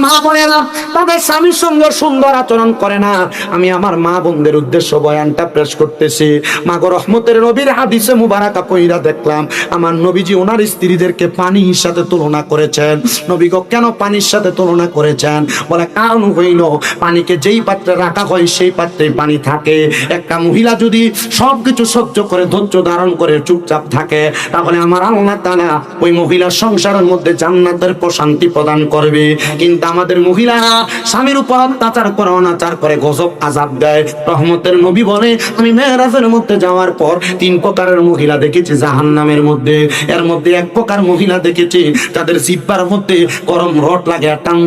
মা বোনেরা তাদের স্বামীর সঙ্গে সুন্দর আচরণ করে না। আমি আমার মা বোনদের উদ্দেশ্য বয়ানটা পেশ করতেছি। মাগো রহমতের নবীর হাদিসে মুবারাকা পড়া দেখলাম আমার নবীজি ওনার স্ত্রীদেরকে পানির সাথে তুলনা করেছেন। নবী গো কেন পানির সাথে তুলনা করেছেন? বলে কারণ হইল পানিকে যেই পাত্রে রাখা হয় সেই পাত্রে পানি থাকে। একটা মহিলা যদি সবকিছু সহ্য করে ধৈর্য ধারণ করে চুপচাপ থাকে তাহলে আমার আল্লাহ তাআলা ওই মহিলার সংসারের মধ্যে জান্নাতের প্রশান্তি প্রদান করবে। কিন্তু আমাদের মহিলারা স্বামীর উপর অত্যাচার করে অনাচার করে গজব আযাব দেয়। রহমতের নবী বলে আমি মেরাজের মধ্যে যাওয়ার পর 3 প্রকারের মহিলা দেখেছি জাহান্নামের মধ্যে। এর মধ্যে 1 প্রকার মহিলা দেখেছি তাদের জিহ্বার মধ্যে গরম রড লাগে টান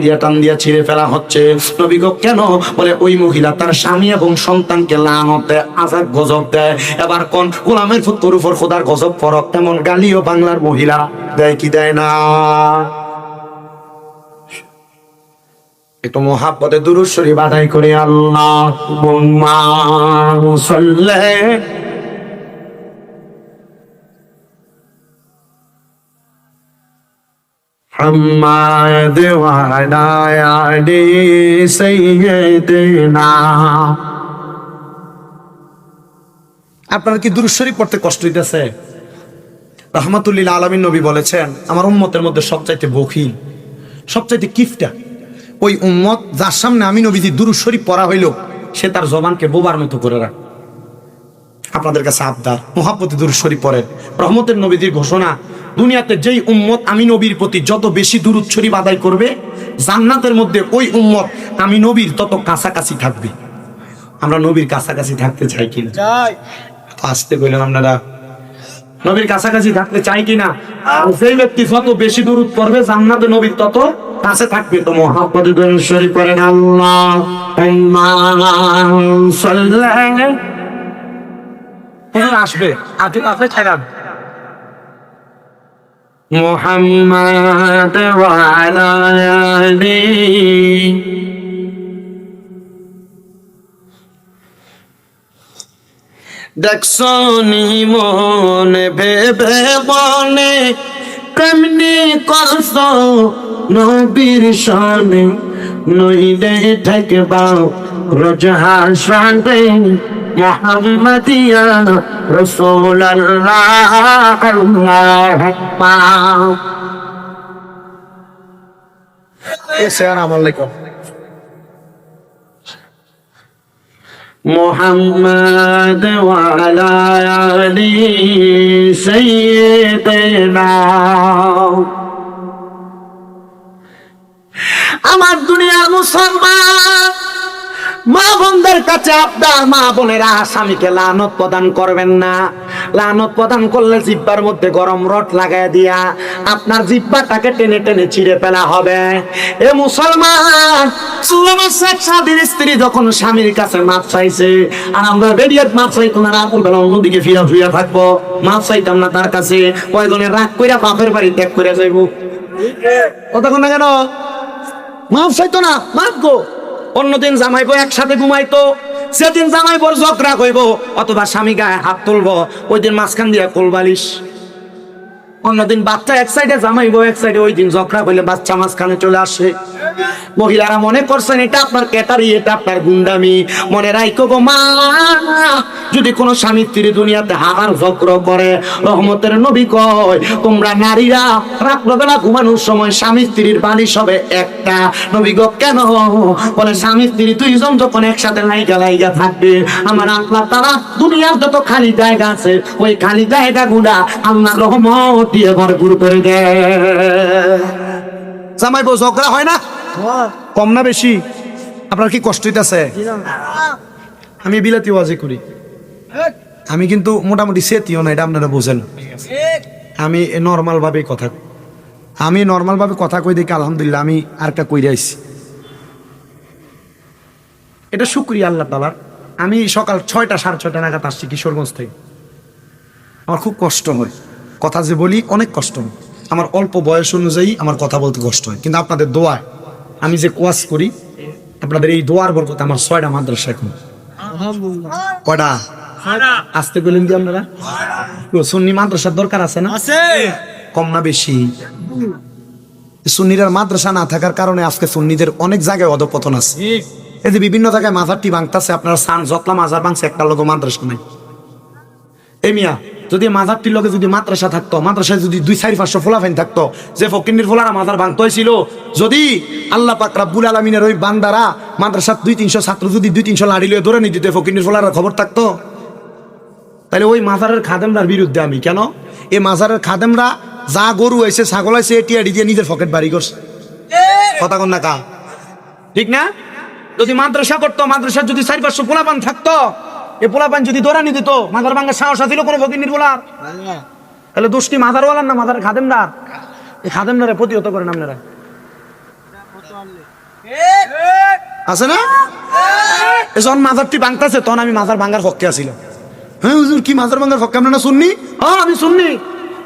দিয়া ছিঁড়ে ফেলা হচ্ছে। নবী গো কেন? বলে ওই মহিলা তার স্বামী এবং সন্তানকে লানত দেয়, আযাব গজব দেয়। এবার কোন গোলামের পুত্রের উপর খোদার গজব ফরক তেমন গালিও বাংলার মহিলা দেয় কি দেয় না? একটু মুহাব্বতে দুরূদ শরীফ আদায় করে আল্লাহুম্মা সাল্লি মুহাম্মাদ ওয়া আলা আলি সাইয়্যিদিনা। আপনার কি দুরূদ শরীফ পড়তে কষ্ট হইতেছে? রাহমাতুল লিল আলামিন নবী বলেছেন আমার উম্মতের মধ্যে সবচাইতে বখিল, সবচাইতে কিফটা ওই উম্মত যার সামনে আমি নবীজি দুরূদ শরীফ পড়া হইল সে তার জবানকে বোবার মতো করে রাখে। আপনাদের কাছে আবদার মুহাব্বতে দুরূদ শরীফ পড়েন। রহমতের নবীজির ঘোষণা দুনিয়াতে যেই উম্মত আমি নবীর প্রতি যত বেশি দুরূদ শরীফ আদায় করবে জান্নাতের মধ্যে ওই উম্মত আমি নবীর তত কাছাকাছি থাকবে। আমরা নবীর কাছাকাছি থাকতে চাই কিনা? চাই। আসতে কইলেন আপনারা নবীর কাছাকাছি থাকতে চাই কিনা? সেই ব্যক্তি যত বেশি দুরূদ পড়বে জান্নাতে নবীর তত কাছে থাকবে। তো মুহাব্বতে দুরূদ শরীফ পড়েন আল্লাহুম্মা সাল্লি। আসবে আপনি ছাড়ান মুহাম্মাদ ওয়া আলা আলি। দেখছনি মন ভেবে বনে কেমনি করছ নবীর শানে নইলে থাকবা রোজ হাসরে মুহাম্মাদিয়া রাসূলুল্লাহ। আল্লাহুম্মা আসসালামু আলাইকুম মুহাম্মাদ ওয়া আলা আলি সাইয়্যিদিনা। আমার দুনিয়ার মুসলমান মা বোনদের কাছে আপনার মা বোনেরা স্বামীকে লানত প্রদান করবেন না। লানত প্রদান করলে জিহ্বার মধ্যে গরম রড লাগায় দিয়া আপনার জিহ্বাটাকে টেনে টেনে ছিঁড়ে ফেলা হবে। এ মুসলমান শেখ সাদির স্ত্রী যখন স্বামীর কাছে মাপ চাইছে আর আমরা বেরিয়াত মাপ চাইতো না, অন্যদিকে ফিরা থাকবো, মাপ চাইতাম না তার কাছে, কয়জনের রাগ কইরা বাপের বাড়ি ত্যাগ করে যাইব। কতক্ষণ না কেন মাপ চাইতো না, মাপ গো। অন্যদিন জামাইবো একসাথে ঘুমাইতো, সেদিন জামাইবোর ঝগড়া কইব অথবা স্বামী গায়ে হাত তুলবো, ওই দিন মাঝখান দিয়ে কোলবালিশ। অন্যদিন বাচ্চা এক সাইডে জামাইবো এক সাইডে, ওই দিন ঝগড়া করলে বাচ্চা মাঝখানে চলে আসে। মহিলারা মনে করছেন এটা আপনার ক্যাটারি, এটা আপনার গুন্ডামি। মনে রাখো গো মা, যদি কোন স্বামী স্ত্রী দুনিয়াতে হার ঝগড়া করে রহমতের নবী কয় তোমরা নারীরা রাত্রবেলা ঘুমানোর সময় স্বামী স্ত্রীর বালিশ হবে একটা। নবী গো কেন? বলে স্বামী স্ত্রী দুইজন যখন একসাথে লাইগা থাকবে আমার আল্লাহ তাআলা দুনিয়ার যত খালি জায়গা আছে ওই খালি জায়গা গুলা আল্লাহ রহমত দিয়ে ভরপুর করে দেয়। জামাই বউ ঝগড়া হয় না? কম না বেশি? আপনার কি কষ্ট হইতেছে? আমি বিলাতি ওয়াজি করি, আমি কিন্তু মোটামুটি সেতিও না, এটা আপনারা বোঝেন। আমি নর্মাল ভাবে কথা কই দেখি আলহামদুলিল্লাহ আমি আরেকটা কইরে আইছি। এটা শুকরিয়া আল্লাহ তাআলার। আমি সকাল 6টা 6:30 নাগাদ আসছি কিশোরগঞ্জ থেকে। আমার খুব কষ্ট হয়, কথা যে বলি অনেক কষ্ট হয়। আমার অল্প বয়স অনুযায়ী আমার কথা বলতে কষ্ট হয়, কিন্তু আপনাদের দোয়া আমি যে কোয়াস করি, আপনাদের এই দোয়ার বরকতে আমার 6টা মাদ্রাসা এখন। কয়টা? আসতে বলেন কি আপনারা? সুন্নি মাদ্রাসার দরকার আছে না? কম না বেশি? সুন্নিদের মাদ্রাসা না থাকার কারণে আজকে সুন্নিদের অনেক জায়গায় অধপতন আছে। এই যে বিভিন্ন জায়গায় মাজারটি ভাঙতেছে, আপনারা সান যতলা মাজার ভাঙছে, একটা লোক মাদ্রাসা নাই। এই মিয়া, যদি মাজারটির লগে যদি মাদ্রাসা থাকতো, মাদ্রাসায় যদি 2-4-500 ফোলাফাইন থাকতো, যে ফকিন্নির ফোলারা মাজার ভাঙতে হয়েছিল, যদি আল্লাহ পাক রাব্বুল আলামিনের ওই বান্দারা মাদ্রাসার 200-300 ছাত্র যদি 200-300 লাড়ি লয়ে ধরে নিতে, ফকিন্নির ফোলার খবর থাকতো? তাহলে ওই মাজারের খাদেমরার বিরুদ্ধে আমি কেন? এই মাজারের খাদেমরা যা গরু হয়েছে, ছাগল হয়েছে, এটি দিয়ে নিজের পকেট বাড়ি করছে। কথা কন না কা? ঠিক না? যদি মাদ্রাসা করতো, মাদ্রাসার যদি 4-500 পোলাপান থাকতো, এই পোলাপান যদি দৌড়ানি দিত, মাদার ভাঙ্গার সাহস ছিল কোনো ফকিন্নির বলার? তাহলে দোষ কি মাদারওয়ালার না মাদার খাদেমদার? এই খাদেমদারে প্রতিহত করেন আপনারা, আছে না? যখন মাজারটি ভাঙতেছে তখন আমি মাজার ভাঙ্গার পক্ষে আছিলাম। হ্যাঁ হুজুর, কি মাজার ভাঙ্গার পক্ষে? আপনারা শুননি? হ্যাঁ আমি শুননি,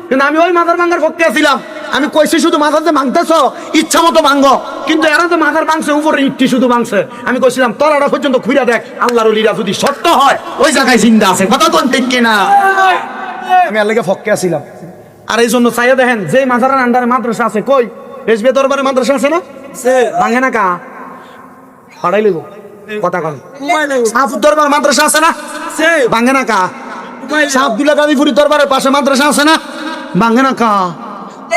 কিন্তু আমি ওই মাজার ভাঙ্গার পক্ষে আছিলাম। আমি কইছি শুধু মাজার যে ভাঙতেছ ইচ্ছা মতো ভাঙ্গো, কিন্তু এরা যে মাজার ভাঙছে উপরে ইটটি শুধু ভাঙছে। আমি কইছিলাম তলাটা পর্যন্ত খুঁড়া দেখ, আল্লাহর ওলিরা যদি সত্য হয় ওই জায়গায় জিন্দা আছে। কথা কোন ঠিক কিনা? আমি আল্লাহকে পক্ষে আছিলাম। আর এই জন্য চাইয়া দেখেন, যে মাজারের আন্ডারে মাদ্রাসা আছে, কই রেশবে দরবারে মাদ্রাসা আছে না? ভাঙে না কা? পাড়াই লিব কথা কন। সাফুর দরবার মাদ্রাসা আছে না? ভাঙে না কা? আব্দুল্লাহ গাজীপুরের দরবারের পাশে মাদ্রাসা আছে না? ভাঙে না কা?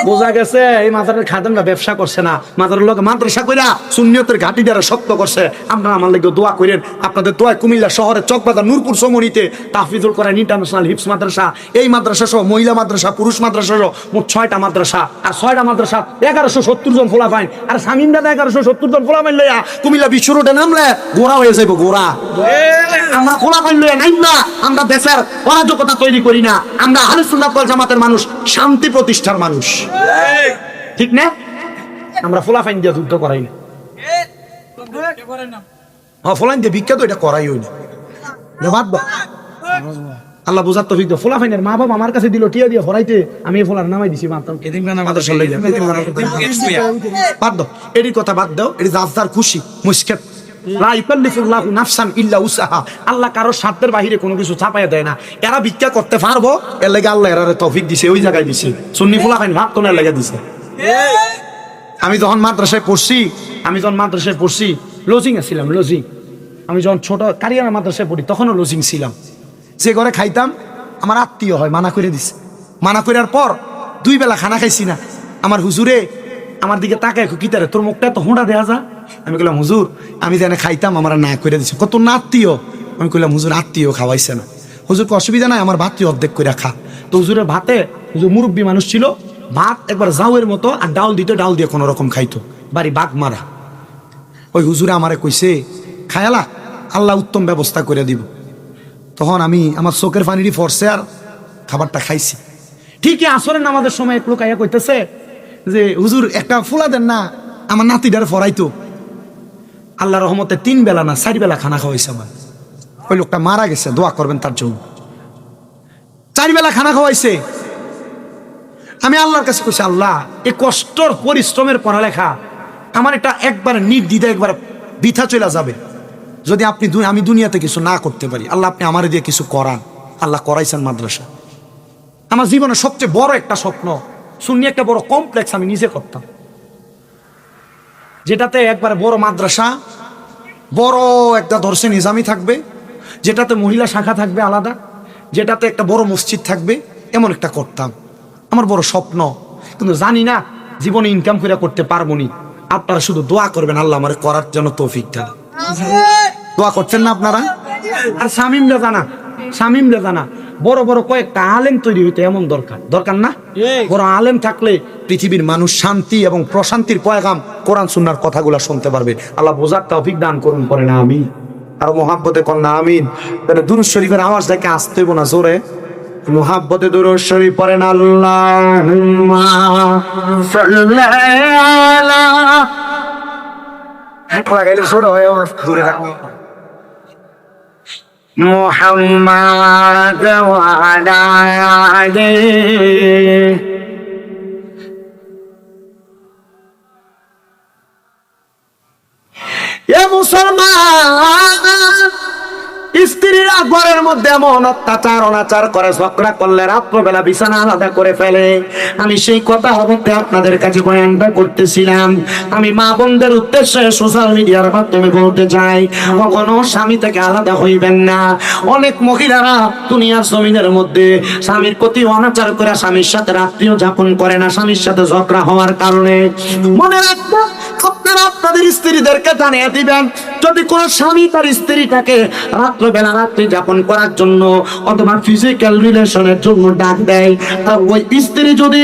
বোঝা গেছে এই মাজারের খাদেমরা ব্যবসা করছে না, মাজারের লোক মাদ্রাসা কইরা সুন্নিয়তের ঘাটি দ্বারা শক্ত করছে। আপনারা আমার লাগে দোয়া করেন, আপনাদের দোয়া কুমিল্লা শহরের চকবাজার নূরপুর সমনিতে তাহফিজুল কোরআন ইন্টারন্যাশনাল হিফজ মাদ্রাসা, এই মাদ্রাসা সহ মহিলা মাদ্রাসা, পুরুষ মাদ্রাসা সহ মোট 6টা মাদ্রাসা। আর 6টা মাদ্রাসা 1170 জন ফোলাফাইন। আর শামীম দাদা 1170 জন ফোলাফাইন লইয়া কুমিল্লা বিশ্ব রোডে নামলে গোড়া হয়ে যাইব, গোড়া। আমরা ফোলাফাইন লইয়া নাইম না, আমরা দেশের অরাজকতা তৈরি করি না। আমরা আহলে সুন্নাত ওয়াল জামাতের মানুষ, শান্তি প্রতিষ্ঠার মানুষ, ঠিক না? আমরা ফোলাফাইন দিয়ে যুদ্ধ করাই না। ফোলাইন দিয়ে বিখ্যাত এটা করাই হই না। আল্লাহ বুঝার তৌফিক দাও। ফোলাফাইনের মা বাবা আমার কাছে দিল টিয়া দিয়ে ফরাইতে, আমি ফোলার নামাই দিছি, মারতাম। বাদ দাও, এটির কথা বাদ দাও। এটি যার খুশি মুশকিল। আল্লাহ কারো স্বার্থের বাহিরে কোনো কিছু চাপাইয়া দেয় না। এরা ভিক্ষা করতে পারবো, এর লেগে আল্লাহ এরা তৌফিক দিছে, ওই জায়গায় দিছে। সুন্নি ফোলাফাইন ভাবতো না, লেগে দিছে। আমি যখন মাদ্রাসায় পড়ছি, লজিং ছিলাম, লজিং। আমি যখন ছোট কারিয়ানা মাদ্রাসায় পড়ি তখনও লজিং ছিলাম। যে ঘরে খাইতাম আমার আত্মীয় হয়, মানা করে দিছে। মানা করার পর 2 বেলা খানা খাইছি না। আমার হুজুরে আমার দিকে তাকায়, কিতারে তোর মুখটা তো হোঁড়া দেয়া যা। আমি কইলাম হুজুর আমি যেন খাইতাম আমার না করে দিছে। কত না আত্মীয়? আমি কইলাম হুজুর আত্মীয় খাওয়াইছে না। হুজুর অসুবিধা নাই, আমার ভাতটি অর্ধেক করে খা। তো হুজুরের ভাতে, হুজুর মুরব্বী মানুষ ছিল, ভাত একবার জাউয়ের মতো, আর ডাউল দিত, ডাউল দিয়ে কোনো রকম খাইতো, বাড়ি বাঘ মারা। ওই হুজুরে আমারে কইছে খায়ালা, আল্লাহ উত্তম ব্যবস্থা করে দিব। তখন আমি আমার চোখের পানিরই ফরছে আর খাবারটা খাইছি। ঠিকই আসরের নামাজের সময় এক লোক আইয়া কইতেছে যে হুজুর একটা ফুলা দেন না, আমার নাতিটার ফরাইতো। আল্লাহ রহমতে 3 বেলা না 4 বেলা খানা খাওয়াইছে আমার। ওই লোকটা মারা গেছে, দোয়া করবেন তার জন্য। 4 বেলা খানা খাওয়াইছে। আমি আল্লাহর কাছে কইছি, আল্লাহ এই কষ্টর পরিশ্রমের পড়ালেখা আমার এটা একবার নির্দ্বিধা একবার বৃথা চলে যাবে যদি আমি দুনিয়াতে কিছু না করতে পারি। আল্লাহ আপনি আমার দিয়ে কিছু করান। আল্লাহ করাইছেন মাদ্রাসা। আমার জীবনের সবচেয়ে বড় একটা স্বপ্ন, সুন্নি একটা বড় কমপ্লেক্স আমি নিজে করতাম, যেটাতে একবার বড় মাদ্রাসা, বড় একটা দর্শে নিজামি থাকবে, যেটাতে মহিলা শাখা থাকবে আলাদা, যেটাতে একটা বড় মসজিদ থাকবে, এমন একটা করতাম। আমার বড় স্বপ্ন, কিন্তু জানি না জীবনে ইনকাম করে করতে পারবো নি। আপনারা শুধু দোয়া করবেন আল্লাহ আমার করার জন্য তৌফিক দেন। দোয়া করছেন না আপনারা? আর শামীমরা জানা বড় বড় কয়েকটা আলেম তৈরি হইতে এমন দরকার না? বড় আলেম থাকলে পৃথিবীর মানুষ শান্তি এবং প্রশান্তির পয়গাম, কোরআন সুন্নাহর কথাগুলো শুনতে পারবে। আল্লাহ বোঝার তৌফিক দান করুন, পড়ে না আমিন। আর মোহাব্বতে কর না আমিন। দুরূদ শরীফের আওয়াজ দেখে আসতে হইব না, জোরে মোহাব্বতে দুরূদ শরীফ পড়েন। আল্লাহুম্মা সাল্লি আলা মুহাম্মাদ ওয়া আলা আলিহি। এ মুসলমান স্ত্রীরা ঘরের মধ্যে এমন অত্যাচার অনাচার করে, ঝগড়া করলে রাত্রবেলা বিছানা আলাদা করে ফেলে। আমি সেই কথা বলতে আপনাদের কাছে বয়ানটা করতেছিলাম। আমি মা বোনদের উদ্দেশ্যে সোশ্যাল মিডিয়ার মাধ্যমে বলতে চাই, কখনো স্বামী থেকে আলাদা হইবেন না। অনেক মহিলারা দুনিয়ার জমিনের মধ্যে স্বামীর প্রতি অনাচার করে স্বামীর সাথে রাত্রিও যাপন করে না, স্বামীর সাথে ঝগড়া হওয়ার কারণে। মনে রাখবেন, আপনারা আপনাদের স্ত্রীদেরকে জানিয়ে দিবেন, যদি কোনো স্বামী তার স্ত্রীটাকে রাত্রবেলা রাত্রি যাপন করার জন্য অথবা ফিজিক্যাল রিলেশনের জন্য ডাক দেয়, আর ওই স্ত্রী যদি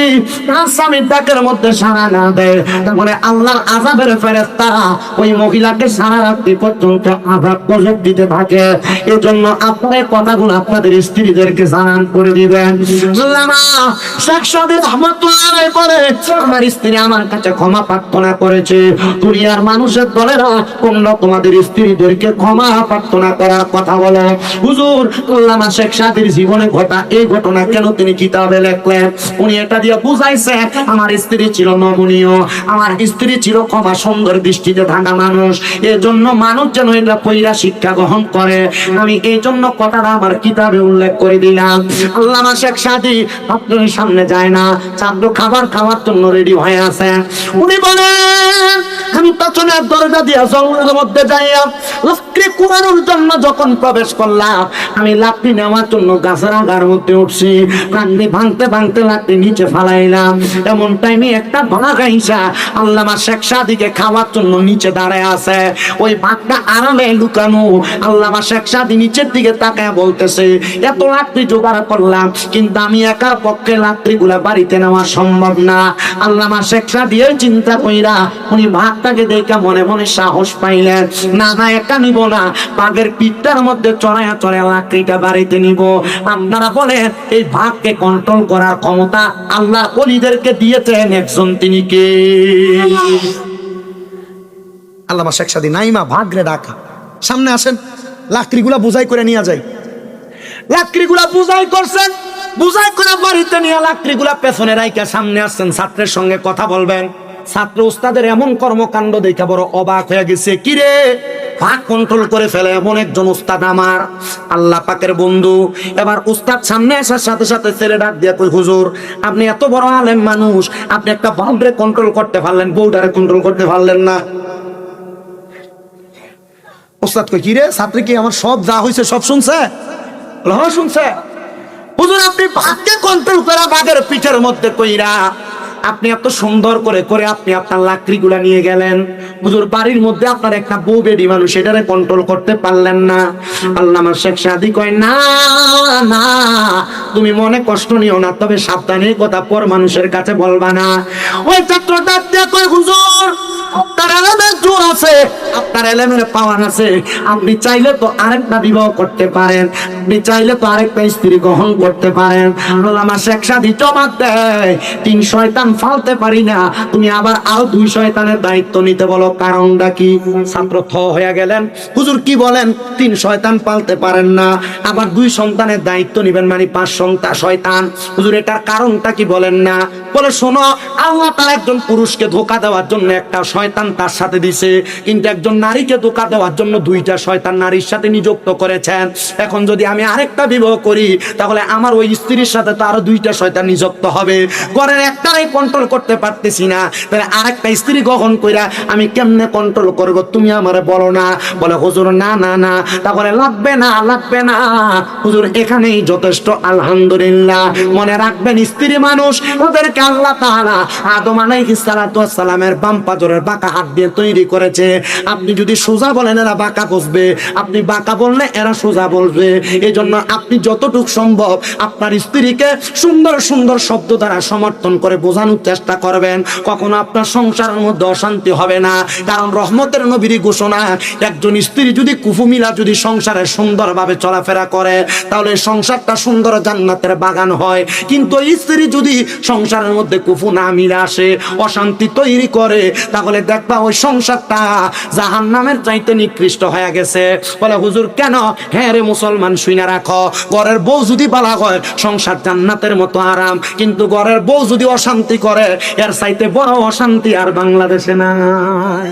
তার স্বামীর ডাকের মধ্যে সাড়া না দেয়, তাহলে আল্লাহর আযাবের ফেরেশতারা ওই মহিলাকে সারা রাত্রি পর্যন্ত আযাব গজব দিতে থাকে। এই জন্য আপনার কথাগুলো আপনাদের স্ত্রীদেরকে জানান করে দিবেন। আল্লামা শেখ সাদী রহমাতুল্লাহ আলাইহি বলে, আমার স্ত্রী আমার কাছে ক্ষমা প্রার্থনা করেছে, দুনিয়ার মানুষের দলেরা তোমরা তোমাদের স্ত্রীদেরকে ক্ষমা প্রার্থনা করার কথা বলে। হুজুর আল্লামা শেখ সাদীর জীবনে ঘটা এই ঘটনা কেন তিনি কিতাবে লিখলেন? উনি এটা দিয়ে বুঝাইছে, আমার স্ত্রী ছিল নমনীয়, আমার স্ত্রী ছিল ক্ষমা সুন্দর দৃষ্টিতে থাকা মানুষ, এজন্য মানুষ যেন এটা পয়রা শিক্ষা গ্রহণ করে। আমি এই জন্য কথাটা আমার কিতাবে উল্লেখ করে দিলাম। আল্লামা শেখ সাদী আপনার সামনে যায় না, চাঁদ খাবার খাওয়ার জন্য রেডি হয়ে আছে। উনি বলেন, আমি পেছনের দরজা দিয়ে জঙ্গলের মধ্যে যাইয়া লাকড়ি কুড়ানোর জন্য যখন প্রবেশ করলাম, আমি লাকড়ি নেওয়ার জন্য গাছের আগার মধ্যে উঠছি, কান্দি ভাঙতে ভাঙতে লাকড়ি নিচে ফালাইলাম। এমন টাইমে একটা বাঘ আইসা আল্লামা শেখ সাদীকে খাওয়ার জন্য নিচে দাঁড়ায় আছে। ওই বাঘটা আরামে লুকানো। আল্লামা শেখ সাদী নিচের দিকে তাকায় বলতেছে, এত লাকড়ি জোগাড় করলাম, কিন্তু আমি একার পক্ষে লাকড়িগুলা বাড়িতে নেওয়া সম্ভব না। আল্লামা শেখ সাদী এই চিন্তা কইরা উনি বাঘটাকে দেখে মনে মনে সাহস পাইলেন, না না একা নিব না, বাঘের পিঠটার মধ্যে চড়াইয়া চড়াইয়া লাকড়িটা বাড়িতে নিব। আপনারা বলেন, এই বাঘকে কন্ট্রোল করার ক্ষমতা আল্লাহ ওলিদেরকে দিয়েছেন একজন, তিনি কে? আল্লামা শেখ সাদী নাইমা ভাগরে ডাকা, সামনে আসেন, লাকড়িগুলা বুঝাই করে নিয়ে যাই। লাকড়িগুলা বুঝাই করছেন, বুঝাই করে বাড়িতে নিয়ে লাকড়িগুলা পেছনে রাইখা সামনে আসছেন, ছাত্রের সঙ্গে কথা বলবেন। ছাত্র উস্তাদের এমন কর্মকাণ্ড দেখে বড় অবাক হয়ে গেছে। কিরে, ভাগ কন্ট্রোল করে ফেলে এমন একজন উস্তাদ আমার, আল্লাহ পাকের বন্ধু। এবার উস্তাদ সামনে আসার সাথে সাথে ছেলে ডাক দিয়া কই, হুজুর আপনি এত বড় আলেম মানুষ, আপনি একটা বাউন্ডারি কন্ট্রোল করতে পারলেন, বউটারে কন্ট্রোল করতে পারলেন না। ওস্তাদ কই, কি রে ছাত্রী কি আমার সব যা হয়েছে সব শুনছে? হ্যাঁ শুনছে। হুজুর আপনি ভাগকে কন্ট্রোল করা বাঘের পিঠের মধ্যে কইরা আপনি এত সুন্দর করে করে আপনি আপনার লাকড়িগুলা নিয়ে গেলেন। হুজুর বাড়ির মধ্যে আপনার একটা বউ বেডি মানুষ, এটারে কন্ট্রোল করতে পারলেন না। আল্লামা শেখ সাদী কয়, না না তুমি মনে কষ্ট নিও না, তবে সাবধানে কথা পর মানুষের কাছে বলবা না। ওই ছাত্র ডাক দিয়া কয়, হুজুর আপনার এলেমের জোর আছে, আপনার এলেমের পাওয়ার আছে, আপনি চাইলে তো আরেকটা বিবাহ করতে পারেন, আপনি চাইলে তো আরেকটা স্ত্রী গ্রহণ করতে পারেন। আল্লামা শেখ সাদী জবাব দেয়, 3 শয়তান ফালতে পারি না, তুমি আবার আরো 2 শয়তানের দায়িত্ব নিতে বলো, কারণটা কি? ছাত্র থ হয়ে গেলেন, হুজুর কি বলেন, 3 শয়তান পালতে পারেন না, আবার 2 সন্তানের দায়িত্ব নিবেন, মানে 5 শয়তান। হুজুর এটার কারণটা কি বলেন না? বলে, শোনো, আল্লাহ তাআলা একজন পুরুষকে ধোঁকা দেওয়ার জন্য একটা শয়তান তার সাথে দিছে, কিন্তু একজন নারীকে ধোঁকা দেওয়ার জন্য 2টা শয়তান নারীর সাথে নিযুক্ত করেছেন। এখন যদি আমি আরেকটা বিবাহ করি, তাহলে আমার ওই স্ত্রীর সাথে তো আরো 2টা শয়তান নিযুক্ত হবে, ঘরের একটাই কন্ট্রোল করতে পারতেছি না, তাহলে আরেকটা স্ত্রী গ্রহণ কইরা আমি কেমনে কন্ট্রোল করব, তুমি আমারে বলো না। বলে, হুজুর না না না, তাহলে লাগবে না লাগবে না, হুজুর এখানেই যথেষ্ট, আলহামদুলিল্লাহ। মনে রাখবেন, স্ত্রী মানুষ, ওদেরকে আল্লাহ তাআলা আদম আলাইহিস সালাতু ওয়াস সালামের বাম পাজরের বাঁকা হাত দিয়ে তৈরি করেছে। আপনি যদি সোজা বলেন এরা বাঁকা বসবে, আপনি বাঁকা বললে এরা সোজা বলবে। এই জন্য আপনি যতটুকু সম্ভব আপনার স্ত্রীকে সুন্দর সুন্দর শব্দ দ্বারা সমর্থন করে বোঝানোর চেষ্টা করবেন, কখনো আপনার সংসারের মধ্যে অশান্তি হবে না। কারণ রহমতের নবীর ঘোষণা, একজন স্ত্রী যদি কুফুমিলা যদি সংসারে সুন্দরভাবে চলাফেরা করে, তাহলে সংসারটা সুন্দর জান্নাতের বাগান হয়। কিন্তু স্ত্রী যদি সংসারের মধ্যে কুফু না মিলে আসে, অশান্তি তৈরি করে, তাহলে দেখবা ওই সংসারটা জাহান্নামের চাইতে নিকৃষ্ট হয়ে গেছে। বলে, হুজুর কেন? হ্যাঁ রে মুসলমান, শুইনা রাখো, ঘরের বউ যদি বলা হয় সংসার জান্নাতের মতো আরাম, কিন্তু ঘরের বউ যদি অশান্তি করে, এর চাইতে বড় অশান্তি আর বাংলাদেশে নাই।